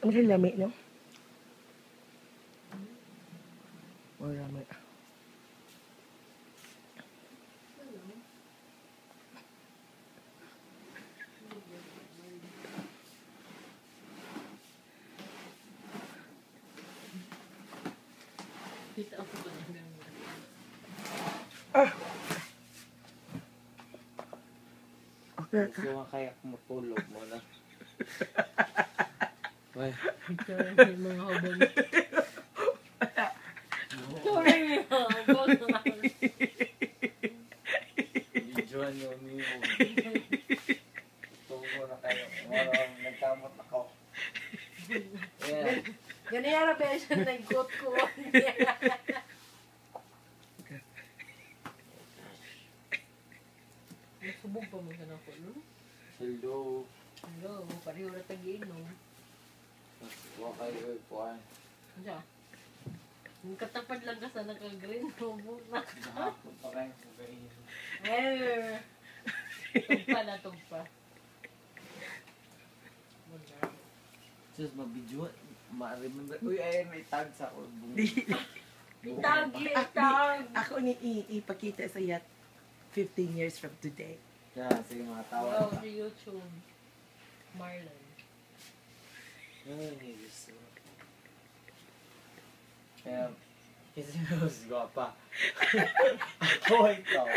Ang lami, no? Marami. Kita ako ba na Okay ka. Gusto nga kaya matulog mo na. Why? sorry may mga habang. Sorry may mga habang. Videoan nyo niyo. Tulog mo na kayo. Walang nagkamot ako. Yeah. Ganyan na ba siya nag-got ko? Nasubog pa mo siya na ko, no? Hello. Hello, pareho na tag-inom. Huwag kayo kuhan. Diya. Yung katapad lang ka sa naka-green, tubog na. Nakapon pa kayo sa kayo. Tugpa na, tugpa. Sus, mabidyoan. Ma-remember. Uy, ayun, may tag sa album. Itag, itag. Ako ni ipakita sa yat 15 years from today. Yeah, sige mga tawa. Wow, sa YouTube. Marlon. Ay, gusto. Kaya, kasi mas gwapa. Ako ikaw.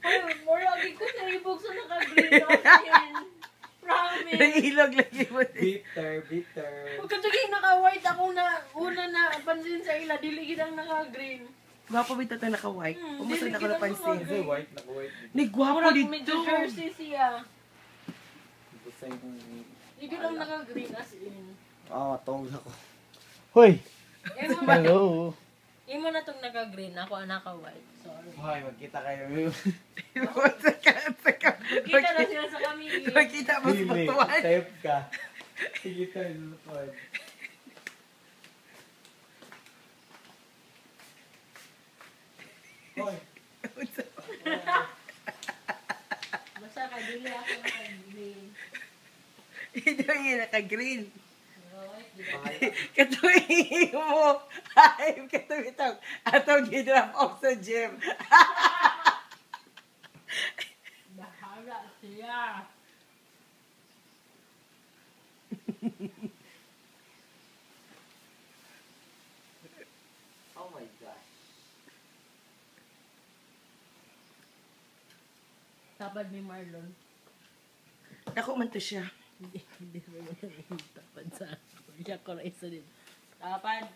Ay, more lagi ko sa ibog sa naka-green natin. Promise. Ilog lagi mo. Bitter. Pagkataging naka-white ako na una na pansin sa ila, diligid ang naka-green. Gwapo bita ta naka-white. Umusta na ko na pansin. Kasi white, naka-white. Ni gwapo Murag dito. medyo jersey siya. Gusto yung... Hindi lang naka-green as in. tawag ako. Hoy! Imo na, Hello! imo na tong naka-green, ako ang naka-white. Sorry. Hoy, magkita kayo. Saka. Kita na sila sa kami. Makita mo sa patuwan. Type ka. Sige tayo sa patuwan. Hoy! Basta ka, dili ako naka-green. Ito yung naka-green. White, di ba? Katuwing mo. Ay, katuwing ito. Atong gidrop off sa gym. Bahala siya. Oh my gosh. Tapad ni Marlon. Ako man to siya. Hindi mo na tapad sa ako. Siya ko na isa din. Tapad.